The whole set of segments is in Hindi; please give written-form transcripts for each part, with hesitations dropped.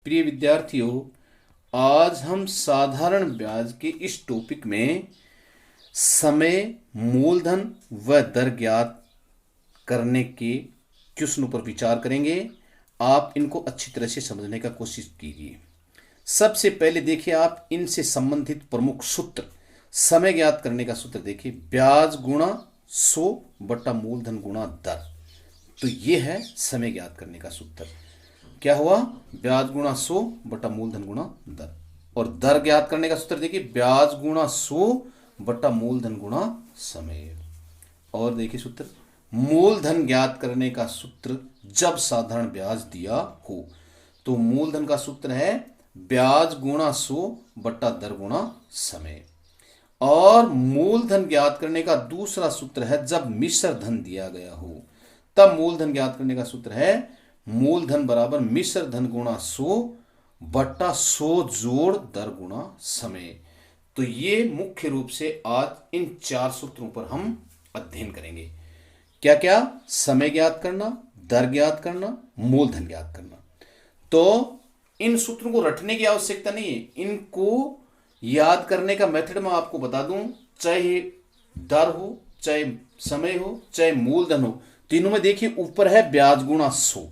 प्रिय विद्यार्थियों, आज हम साधारण ब्याज के इस टॉपिक में समय, मूलधन व दर ज्ञात करने के क्वेश्चनों पर विचार करेंगे। आप इनको अच्छी तरह से समझने का कोशिश कीजिए। सबसे पहले देखिए, आप इनसे संबंधित प्रमुख सूत्र, समय ज्ञात करने का सूत्र देखिए, ब्याज गुणा 100 बटा मूलधन गुणा दर। तो ये है समय ज्ञात करने का सूत्र। क्या हुआ? ब्याज गुणा 100 बटा मूलधन गुणा दर। और दर ज्ञात करने का सूत्र देखिए, ब्याज गुणा 100 बटा मूलधन गुणा समय। और देखिए सूत्र, मूलधन ज्ञात करने का सूत्र जब साधारण ब्याज दिया हो तो मूलधन का सूत्र है ब्याज गुणा 100 बटा दर गुणा समय। और मूलधन ज्ञात करने का दूसरा सूत्र है जब मिश्र धन दिया गया हो, तब मूलधन ज्ञात करने का सूत्र है मूलधन बराबर मिश्र धन गुणा 100 बटा 100 जोड़ दर गुणा समय। तो ये मुख्य रूप से आज इन चार सूत्रों पर हम अध्ययन करेंगे। क्या क्या? समय ज्ञात करना, दर ज्ञात करना, मूलधन ज्ञात करना। तो इन सूत्रों को रटने की आवश्यकता नहीं है, इनको याद करने का मेथड मैं आपको बता दूं। चाहे दर हो, चाहे समय हो, चाहे मूलधन हो, तीनों में देखिए ऊपर है ब्याज गुणा 100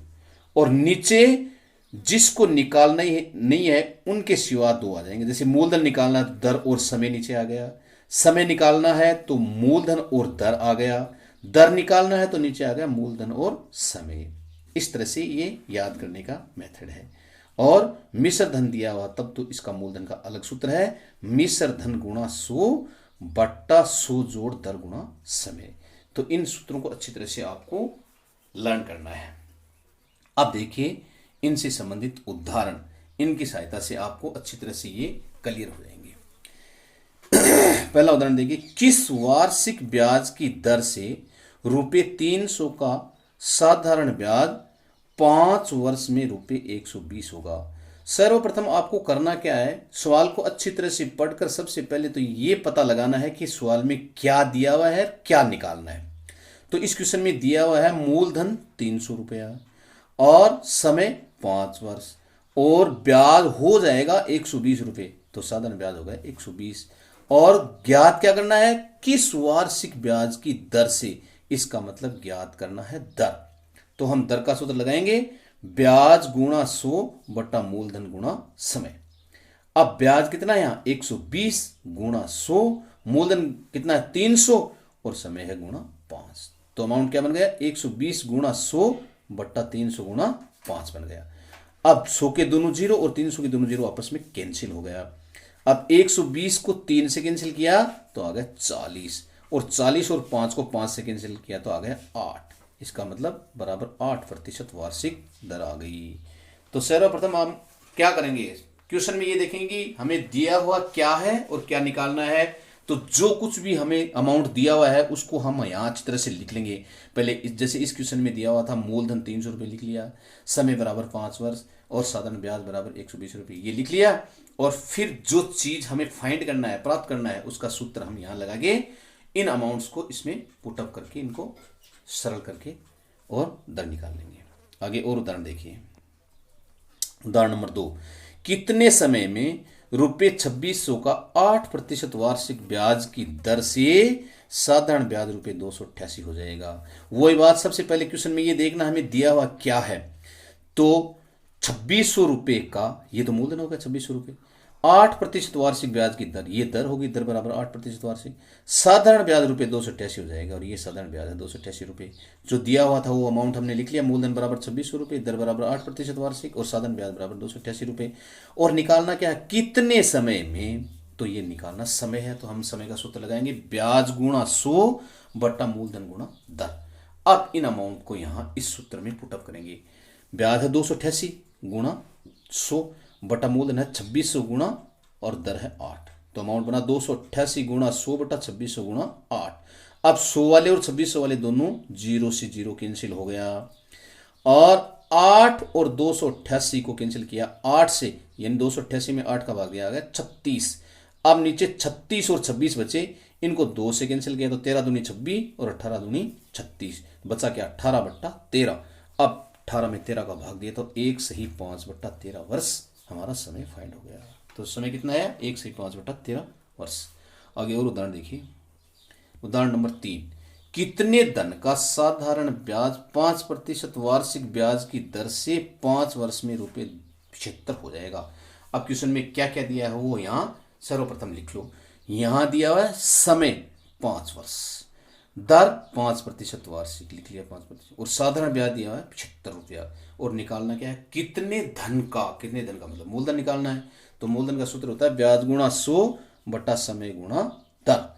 और नीचे जिसको निकालना ही नहीं है उनके सिवा दो आ जाएंगे। जैसे मूलधन निकालना है तो दर और समय नीचे आ गया, समय निकालना है तो मूलधन और दर आ गया, दर निकालना है तो नीचे आ गया मूलधन और समय। इस तरह से ये याद करने का मेथड है। और मिश्र धन दिया हुआ तब तो इसका मूलधन का अलग सूत्र है मिश्र धन गुणा 100 बट्टा 100 जोड़ दर गुणा समय। तो इन सूत्रों को अच्छी तरह से आपको लर्न करना है। अब देखिए इनसे संबंधित उदाहरण, इनकी सहायता से आपको अच्छी तरह से ये क्लियर हो जाएंगे। पहला उदाहरण देखिए, किस वार्षिक ब्याज की दर से ₹300 का साधारण ब्याज 5 वर्ष में ₹120 होगा। सर्वप्रथम आपको करना क्या है, सवाल को अच्छी तरह से पढ़कर सबसे पहले तो ये पता लगाना है कि सवाल में क्या दिया हुआ है, क्या निकालना है। तो इस क्वेश्चन में दिया हुआ है मूलधन ₹300 और समय 5 वर्ष और ब्याज हो जाएगा ₹120। तो साधारण ब्याज होगा 120 और ज्ञात क्या करना है, किस वार्षिक ब्याज की दर से, इसका मतलब ज्ञात करना है दर। तो हम दर का सूत्र लगाएंगे ब्याज गुणा 100 बटा मूलधन गुणा समय। अब ब्याज कितना है यहां 120 गुणा 100, मूलधन कितना है 300 और समय है गुणा 5। तो अमाउंट क्या बन गया 120 गुणा 100 बट्टा 300 गुणा 5 बन गया। अब 100 के दोनों जीरो और 300 के दोनों जीरो आपस में कैंसिल हो गया। अब 120 को 3 से कैंसिल किया तो आ गया 40 और 40 और 5 को 5 से कैंसिल किया तो आ गया 8। इसका मतलब बराबर 8% वार्षिक दर आ गई। तो सर्वप्रथम हम क्या करेंगे, क्वेश्चन में ये देखेंगे कि हमें दिया हुआ क्या है और क्या निकालना है। तो जो कुछ भी हमें अमाउंट दिया हुआ है उसको हम यहाँ अच्छी तरह से लिख लेंगे। पहले जैसे इस क्वेश्चन में दिया हुआ था मूलधन ₹300 लिख लिया, समय बराबर 5 वर्ष और साधारण ब्याज बराबर ₹120 ये लिख लिया। और फिर जो चीज हमें फाइंड करना है, प्राप्त करना है, उसका सूत्र हम यहाँ लगा के इन अमाउंट्स को इसमें पुटअप करके इनको सरल करके और दर निकाल लेंगे। आगे और उदाहरण देखिए। उदाहरण नंबर 2, कितने समय में ₹2600 का 8% वार्षिक ब्याज की दर से साधारण ब्याज ₹288 हो जाएगा। वही बात, सबसे पहले क्वेश्चन में ये देखना हमें दिया हुआ क्या है। तो ₹2600 का, ये तो मूलधन होगा ₹2600, 8% वार्षिक ब्याज की दर, ये दर होगी, दर बराबर 8% वार्षिक, साधारण ब्याज ₹288 हो जाएगा और ये साधारण ब्याज है ₹288। जो दिया हुआ था वो अमाउंट हमने लिख लिया, मूलधन बराबर ₹2600, दर बराबर 8% वार्षिक और साधारण ब्याज बराबर ₹288। और निकालना क्या है, कितने समय में, तो ये निकालना समय है। तो हम समय का सूत्र लगाएंगे ब्याज गुणा 100 बटा मूलधन गुणा दर। अब इन अमाउंट को यहाँ इस सूत्र में पुटअप करेंगे। ब्याज है 288 गुणा 100 बटा मूलधन है 2600 गुणा और दर है 8। तो अमाउंट बना 288 गुणा 100 बटा 2600 गुणा 8। अब 100 वाले और 2600 वाले दोनों जीरो से जीरो कैंसिल हो गया और 8 और 288 को कैंसिल किया 8 से, यानी 288 में 8 का भाग दिया गया 36। अब नीचे 36 और 26 बचे, इनको 2 से कैंसिल किया तो 13 दूनी 26 और 18 दूनी 36, बचा क्या 18 बट्टा 13। अब 18 में 13 का भाग दिया तो 1 सही 5/13 वर्ष हमारा समय फाइंड हो गया। तो समय कितना है? 1 सही 5/13 वर्ष। आगे और उदाहरण देखिए। उदाहरण नंबर 3, कितने धन का साधारण ब्याज 5% वार्षिक ब्याज की दर से 5 वर्ष में ₹75 हो जाएगा। अब क्वेश्चन में क्या क्या दिया है वो यहाँ सर्वप्रथम लिख लो। यहाँ दिया हुआ है समय 5 वर्ष, दर 5% वार्षिक लिख लिया 5%, और साधारण ब्याज दिया हुआ है ₹75। और निकालना क्या है? कितने धन का, कितने धन का मतलब मूलधन निकालना है। तो मूलधन का सूत्र होता है ब्याज गुणा 100 बटा समय गुणा दर।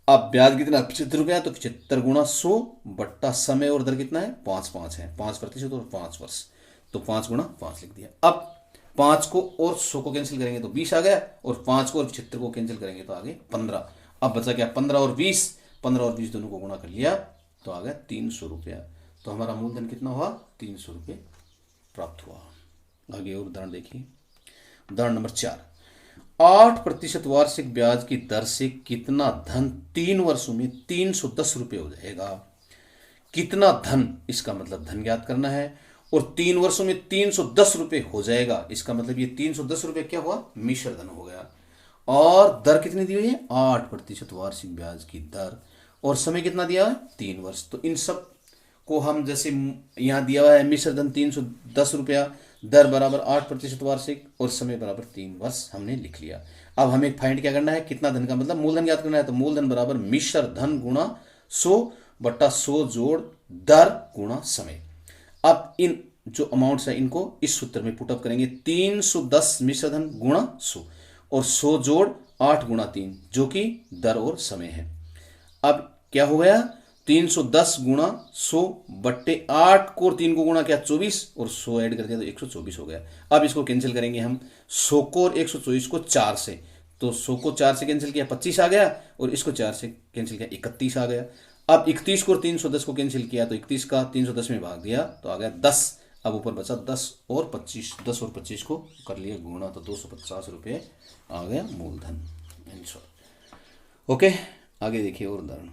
अब ब्याज कितना? ₹75, तो 75 गुणा 100 बट्टा समय और दर कितना है? 5 है, 5% और 5 वर्ष, तो 5 गुणा 5 लिख दिया। अब 5 को और 100 को कैंसिल करेंगे तो 20 आ गया, और 5 को और 75 को कैंसिल करेंगे तो आ गए 15। अब बचा क्या? 15 और 20, 15 और 20 दोनों को गुणा कर लिया तो आ गया ₹300। तो हमारा मूलधन कितना हुआ? ₹300 प्राप्त हुआ। आगे और उदाहरण देखिए। उदाहरण नंबर 4, 8% वार्षिक ब्याज की दर से कितना धन 3 वर्षों में ₹310 हो जाएगा। कितना धन, इसका मतलब धन ज्ञात करना है, और 3 वर्षों में ₹310 हो जाएगा, इसका मतलब ये ₹310 क्या हुआ? मिश्र धन हो गया। और दर कितनी दी हुई है? 8% वार्षिक ब्याज की दर, और समय कितना दिया है? 3 वर्ष। तो इन सब को हम जैसे यहाँ दिया हुआ है मिश्र धन ₹310, दर बराबर 8% वार्षिक और समय बराबर 3 वर्ष हमने लिख लिया। अब हमें फाइंड क्या करना है? कितना धन का मतलब मूलधन ज्ञात करना है। तो मूलधन बराबर मिश्र धन गुणा 100 बट्टा 100 जोड़ दर गुणा समय। अब इन जो अमाउंट्स है इनको इस सूत्र में पुटअप करेंगे। 310 मिश्र धन गुणा 100 और 100 जोड़ 8 गुणा 3 जो कि दर और समय है। अब क्या हो गया? 310 गुणा 100 बट्टे 8 को और 3 को गुणा किया 24, और 100 ऐड कर दिया तो 124 हो गया। अब इसको कैंसिल करेंगे हम 100 को और 124 को 4 से, तो 100 को 4 से कैंसिल किया 25 आ गया, और इसको 4 से कैंसिल किया 31 आ गया। अब 31 को और 310 को कैंसिल किया तो 31 का 310 में भाग दिया तो आ गया 10। अब ऊपर बचा 10 और 25, 10 और 25 को कर लिया गुणा तो ₹250 आ गया मूलधन। ओके, आगे देखिए और उदाहरण।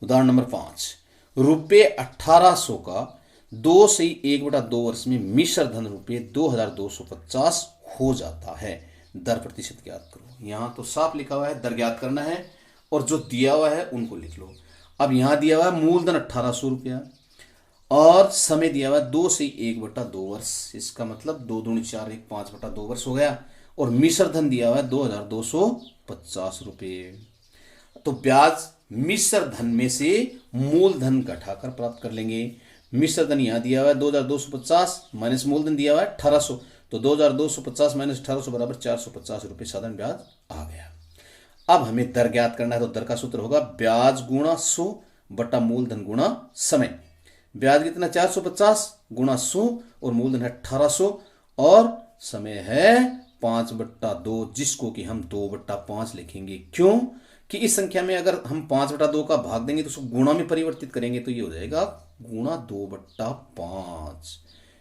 उदाहरण नंबर 5, ₹1800 का 2 से 1/2 वर्ष में मिश्र धन ₹2250 हो जाता है। दर प्रतिशत ज्ञात करो। यहाँ तो साफ लिखा हुआ है दर ज्ञात करना है, और जो दिया हुआ है उनको लिख लो। अब यहाँ दिया हुआ है मूलधन ₹1800 और समय दिया हुआ है 2 से 1/2 वर्ष, इसका मतलब 2 दूनी 4 1 5/2 वर्ष हो गया, और मिश्र धन दिया हुआ है ₹2250। तो ब्याज मिश्र धन में से मूलधन घटाकर प्राप्त कर लेंगे। मिश्र धन यहाँ दिया हुआ है 2250 माइनस मूलधन दिया हुआ है 1800, तो 2250 माइनस 1800 बराबर ₹450 साधारण ब्याज आ गया। अब हमें दर ज्ञात करना है, तो दर का सूत्र होगा ब्याज गुणा 100 बटा मूलधन गुणा समय। ब्याज कितना? 450 गुणा 100 और मूलधन है 1800 और समय है 5/2, जिसको कि हम 2/5 लिखेंगे। क्यों कि इस संख्या में अगर हम 5/2 का भाग देंगे तो उसको गुणा में परिवर्तित करेंगे तो ये हो जाएगा गुणा 2/5,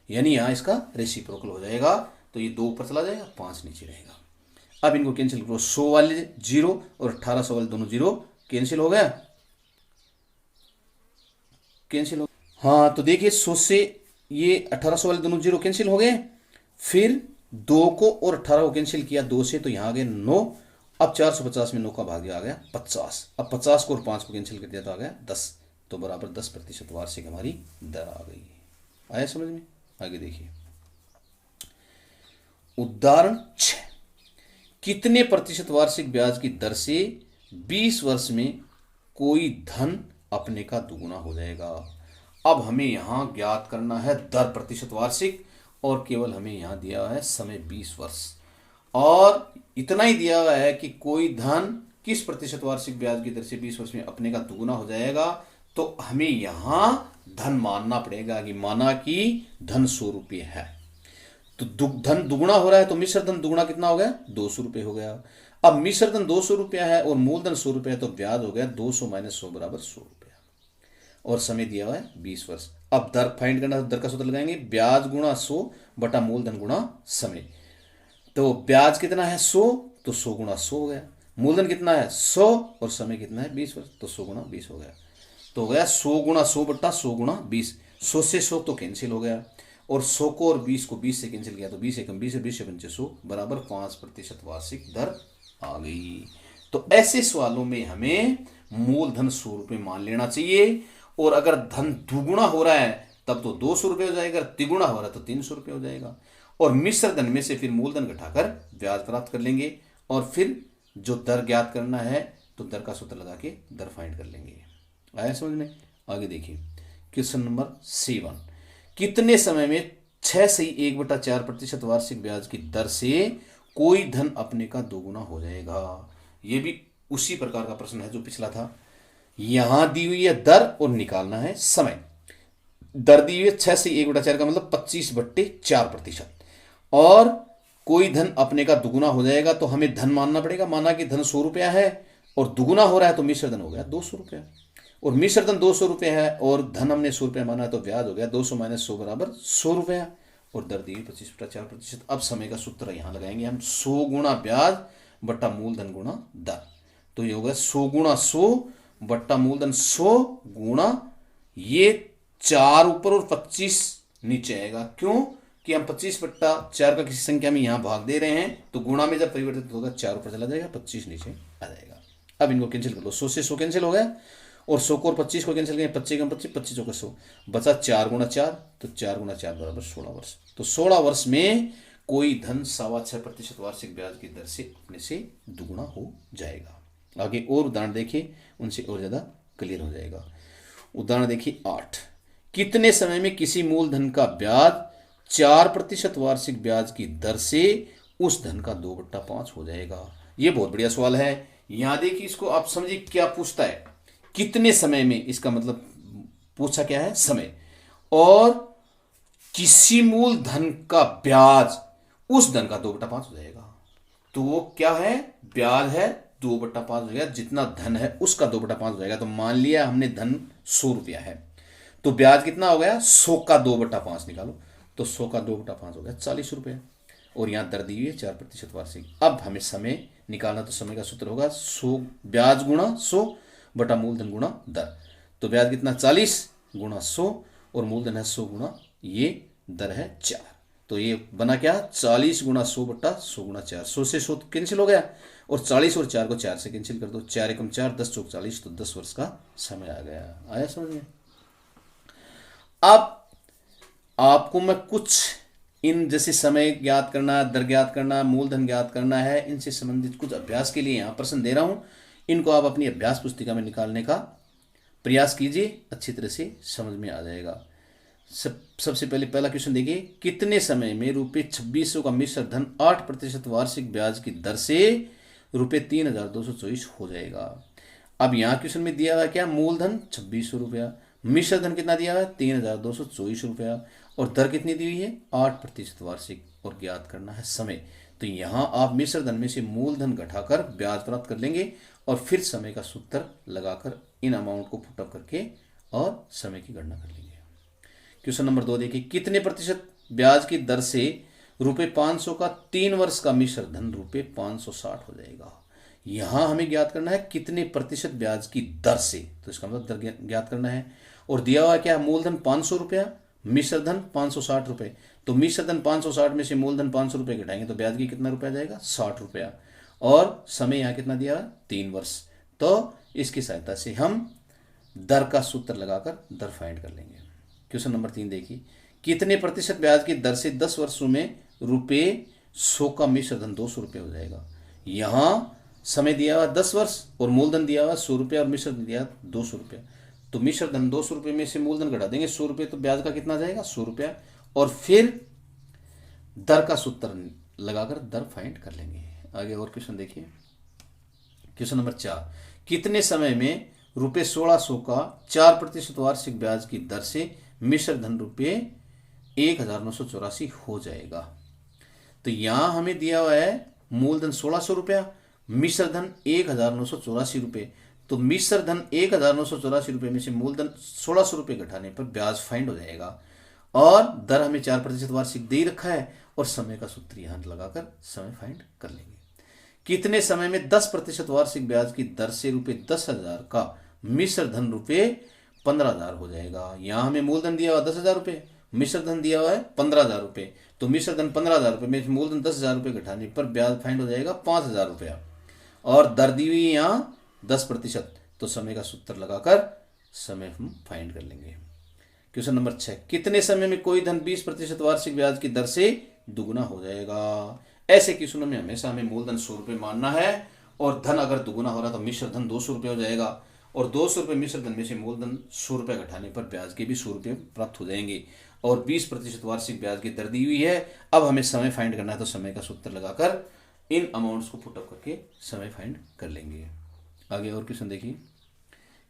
यानी यहाँ इसका रेसिप्रोकल हो जाएगा। तो ये 2 ऊपर चला जाएगा, 5 नीचे रहेगा। अब इनको कैंसिल करो, 100 वाले 0 और 1800 वाले दोनों 0 कैंसिल हो गया, कैंसिल हो। हाँ तो देखिए 100 से ये 1800 वाले दोनों 0 कैंसिल हो गए, फिर 2 को और 18 को कैंसिल किया 2 से, तो यहाँ आ गए 9। अब 450 में 9 का भाग आ गया 50। अब 50 को और 5 को कैंसिल कर दिया तो आ गया 10, तो बराबर 10% वार्षिक हमारी दर आ गई। आया समझ में? आगे देखिए उदाहरण 6, कितने प्रतिशत वार्षिक ब्याज की दर से 20 वर्ष में कोई धन अपने का दुगुना हो जाएगा। अब हमें यहां ज्ञात करना है दर प्रतिशत वार्षिक, और केवल हमें यहां दिया हुआ है समय 20 वर्ष, और इतना ही दिया हुआ है कि कोई धन किस प्रतिशत वार्षिक ब्याज की दर से 20 वर्ष में अपने का दुगुना हो जाएगा। तो हमें यहां धन मानना पड़ेगा कि माना कि धन ₹100 है, तो धन दुगुना हो रहा है, तो मिश्र धन दुगुना कितना हो गया? ₹200 हो गया। अब मिश्र धन ₹200 है और मूलधन ₹100 है, तो ब्याज हो गया 200 माइनस 100 बराबर ₹100, और समय दिया हुआ है 20 वर्ष। अब दर फाइंड करना, तो दर का सूत्र लगाएंगे ब्याज गुणा 100 बटा मूलधन गुणा समय। तो ब्याज कितना है 100, तो 100 गुणा 100 हो गया। मूलधन कितना है 100 और समय कितना है 20 वर्ष, तो 100 गुणा 20 हो गया। तो हो गया 100 गुणा 100 बटा 100 गुणा 20। 100 से 100 तो कैंसिल हो गया, और 100 को और 20 को 20 से कैंसिल किया तो 20 एकम 20 है, 20 से 25 100 बराबर 5% वार्षिक दर आ गई। तो ऐसे सवालों में हमें मूलधन 100 रुपये मान लेना चाहिए, और अगर धन दुगुना हो रहा है तब तो 200 रुपये हो जाएगा, तिगुना हो रहा है तो 300 रुपये हो जाएगा। और मिश्र धन में से फिर मूलधन घटाकर ब्याज प्राप्त कर लेंगे, और फिर जो दर ज्ञात करना है तो दर का सूत्र लगा के दर फाइंड कर लेंगे। आया समझ में? आगे देखिए क्वेश्चन नंबर 7, कितने समय में 6 से 1/4% वार्षिक ब्याज की दर से कोई धन अपने का दोगुना हो जाएगा। ये भी उसी प्रकार का प्रश्न है जो पिछला था। यहां दी हुई है दर और निकालना है समय। दर दी हुई है 6 से 1/4 का मतलब 25/4%, और कोई धन अपने का दुगुना हो जाएगा तो हमें धन मानना पड़ेगा। माना कि धन 100 रुपया है और दुगुना हो रहा है तो मिश्र धन हो गया 200 रुपया, और मिश्र धन 200 रुपया है और धन हमने 100 रुपया माना है तो ब्याज हो गया 200 - 100 बराबर 100 रुपया, और दर दी 25/4%। अब समय का सूत्र यहां लगाएंगे हम, 100 गुणा ब्याज बट्टा मूलधन गुणा दर। तो ये होगा 100 गुणा 100 बट्टा मूलधन 100 गुणा ये 4 ऊपर और 25 नीचे आएगा। क्यों कि हम 25/4 का किसी संख्या में यहां भाग दे रहे हैं, तो गुणा में जब परिवर्तित होगा 4 ऊपर चला जाएगा, 25 नीचे आ जाएगा। अब इनको कैंसिल कर लो, 100 से 100 कैंसिल हो गया, और 100 को और 25 को कैंसिल करें, 25 कम 25, 25 चौका 100, बचा 4 गुणा 4, तो 4 गुणा 4 बराबर 16 वर्ष। तो 16 वर्ष में कोई धन 6.25% वार्षिक ब्याज की दर से अपने से दुगुना हो जाएगा। आगे और उदाहरण देखिए, उनसे और ज्यादा क्लियर हो जाएगा। उदाहरण देखिए 8, कितने समय में किसी मूलधन का ब्याज 4% वार्षिक ब्याज की दर से उस धन का 2/5 हो जाएगा। ये बहुत बढ़िया सवाल है। यहां देखिए, इसको आप समझिए क्या पूछता है, कितने समय में, इसका मतलब पूछा क्या है, समय, और किसी मूलधन का ब्याज उस धन का 2/5 हो जाएगा। तो वो क्या है, ब्याज है 2/5 हो जाएगा, जितना धन है उसका 2/5 हो जाएगा। तो मान लिया हमने धन 100 रुपया है, तो ब्याज कितना हो गया, 100 का 2/5 निकालो, तो 100 का 2/5 हो गया 40 रुपये, और यहां दर दी हुई है 4% वार्षिक। अब हमें समय निकालना, तो समय का सूत्र होगा 100 ब्याज गुणा 100 बटा मूलधन गुणा दर। तो ब्याज कितना 40 गुणा 100, और मूलधन है 100 गुणा ये दर है 4। तो ये बना क्या, 40 गुणा 100 बटा 100 गुणा 4। 100 से 100 कैंसिल हो गया, और 40 और 4 को 4 से कैंसिल कर दो, 4 एकम 4, 10 चौक 40, तो 10 वर्ष का समय आ गया। आया समझ में? अब आपको मैं कुछ इन जैसे समय ज्ञात करना, दर ज्ञात करना, मूलधन ज्ञात करना है, इनसे संबंधित कुछ अभ्यास के लिए यहाँ प्रश्न दे रहा हूँ। इनको आप अपनी अभ्यास पुस्तिका में निकालने का प्रयास कीजिए, अच्छी तरह से समझ में आ जाएगा। सबसे पहले पहला क्वेश्चन देखिए, कितने समय में रुपये 2600 का मिश्र धन 8% वार्षिक ब्याज की दर से रुपये 3224 हो जाएगा। अब यहाँ क्वेश्चन में दिया हुआ क्या, मूलधन 2600 रुपया, मिश्र धन कितना दिया हुआ है 3224 रुपया, और दर कितनी दी हुई है 8% वार्षिक, और ज्ञात करना है समय। तो यहाँ आप मिश्र धन में से मूलधन घटाकर ब्याज प्राप्त कर लेंगे, और फिर समय का सूत्र लगाकर इन अमाउंट को पुट अप करके और समय की गणना कर लेंगे। क्वेश्चन नंबर 2 देखिए, कितने प्रतिशत ब्याज की दर से रुपये 500 का 3 वर्ष का मिश्र धन रुपये 560 हो जाएगा। यहां हमें ज्ञात करना है कितने प्रतिशत ब्याज की दर से, तो इसका मतलब दर ज्ञात करना है, और दिया हुआ क्या, मूलधन 500 रुपया, मिश्र धन 560 रुपये। तो मिश्र धन 560 में से मूलधन 500 रुपये घटाएंगे तो ब्याज की कितना रुपया जाएगा 60 रुपया, और समय यहाँ कितना दिया है 3 वर्ष। तो इसकी सहायता से हम दर का सूत्र लगाकर दर फाइंड कर लेंगे। क्वेश्चन नंबर 3 देखिए, कितने प्रतिशत ब्याज की दर से 10 वर्षों में रुपये 100 का मिश्र धन 200 रुपये हो जाएगा। यहां समय दिया हुआ 10 वर्ष, और मूलधन दिया हुआ 100 रुपया, और मिश्र धन दिया 200 रुपया। तो मिश्र धन 200 रुपये में से मूलधन घटा देंगे 100 रुपये, तो ब्याज का कितना जाएगा 100 रुपया, और फिर दर का सूत्र लगाकर दर फाइंड कर लेंगे। आगे और क्वेश्चन देखिए, क्वेश्चन नंबर 4, कितने समय में रुपये 1600 का 4% वार्षिक ब्याज की दर से मिश्र धन रुपये 1984 हो जाएगा। तो यहां हमें दिया हुआ है मूलधन 1600 रुपया, मिश्र धन 1984 रुपये। तो मिश्र धन 1984 रुपये में से मूलधन 1600 रुपये घटाने पर ब्याज फाइंड हो जाएगा, और दर हमें 4% वार्षिक दे रखा है, और समय का सूत्र यहां लगाकर समय फाइंड कर लेंगे। कितने समय में 10% वार्षिक ब्याज की दर से रुपये 10,000 का मिश्र धन रुपये 15,000 हो जाएगा। यहाँ हमें मूलधन दिया हुआ 10,000 रुपये, मिश्र धन दिया हुआ है 15,000 रुपये, तो मिश्र धन 15,000 रुपये में मूलधन 10,000 रुपये घटाने पर ब्याज फाइंड हो जाएगा 5,000 रुपया, और दर दी हुई यहाँ 10%, तो समय का सूत्र लगाकर समय हम फाइंड कर लेंगे। क्वेश्चन नंबर 6, कितने समय में कोई धन 20% वार्षिक ब्याज की दर से दुगुना हो जाएगा। ऐसे क्वेश्चनों में हमेशा हमें मूलधन 100 रुपये मानना है, और धन अगर दुगुना हो रहा तो मिश्र धन 200 रुपये हो जाएगा, और 200 रुपये मिश्र धन में से मूलधन 100 रुपये घटाने पर ब्याज के भी 100 रुपये प्राप्त हो जाएंगे, और 20% वार्षिक ब्याज की दर दी हुई है। अब हमें समय फाइंड करना है, तो समय का सूत्र लगाकर इन अमाउंट्स को पुटअप करके समय फाइंड कर लेंगे। आगे और क्वेश्चन देखिए,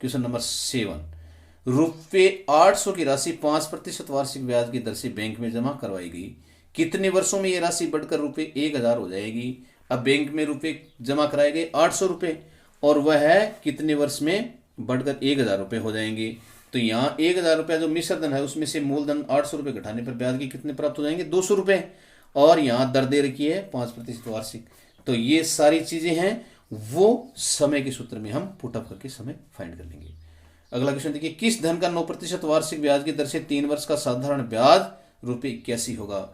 क्वेश्चन नंबर 7, रुपये 800 की राशि 5% वार्षिक ब्याज की दर से बैंक में जमा करवाई गई। कितने वर्षों में यह राशि बढ़कर रुपये 1,000 हो जाएगी। अब बैंक में रुपये जमा कराए गए 800 रुपये, और वह कितने वर्ष में बढ़कर 1,000 रुपये हो जाएंगे। तो यहाँ 1,000 रुपया जो मिश्र धन है उसमें से मूलधन 800 रुपये घटाने पर ब्याज के कितने प्राप्त हो जाएंगे, 200 रुपये, और यहाँ दर दे रखी है 5% वार्षिक। तो ये सारी चीजें हैं वो समय के सूत्र में हम पुटअप करके समय फाइंड कर लेंगे। अगला क्वेश्चन देखिए, किस धन का 9% वार्षिक ब्याज की दर से 3 वर्ष का साधारण ब्याज ₹81 होगा।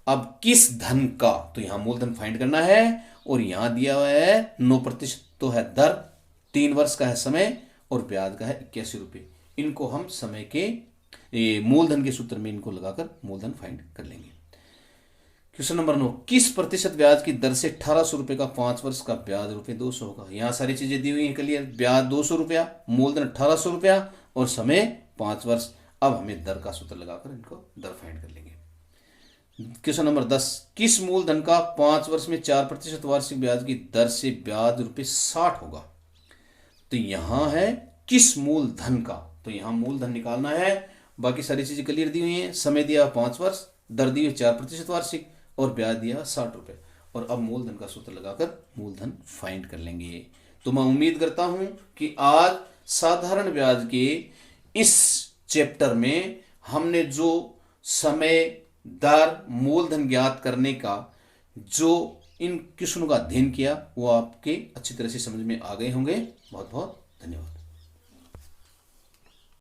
अब किस धन का, तो यहां मूलधन फाइंड करना है, और यहां दिया हुआ है 9% तो है दर, 3 वर्ष का है समय, और ब्याज का है 81 रुपये। इनको हम समय के मूलधन के सूत्र में इनको लगाकर मूलधन फाइंड कर लेंगे। क्वेश्चन नंबर 9, किस प्रतिशत ब्याज की दर से 1800 रुपये का 5 वर्ष का ब्याज ₹200 होगा। यहाँ सारी चीजें दी हुई हैं क्लियर, ब्याज 200 रुपया, मूलधन 1800 रुपया, और समय 5 वर्ष। अब हमें दर का सूत्र लगाकर इनको दर फाइंड कर लेंगे। क्वेश्चन नंबर 10, किस मूलधन का 5 वर्ष में 4% वार्षिक ब्याज की दर से ब्याज ₹60 होगा। तो यहां है किस मूलधन का, तो यहां मूलधन निकालना है, बाकी सारी चीजें क्लियर दी हुई हैं। समय दिया 5 वर्ष, दर दी हुई 4% वार्षिक, और ब्याज दिया 60 रुपये, और अब मूलधन का सूत्र लगाकर मूलधन फाइंड कर लेंगे। तो मैं उम्मीद करता हूं कि आज साधारण ब्याज के इस चैप्टर में हमने जो समय, दर, मूलधन ज्ञात करने का जो इन क्वेश्चनों का अध्ययन किया वो आपके अच्छी तरह से समझ में आ गए होंगे। बहुत बहुत धन्यवाद।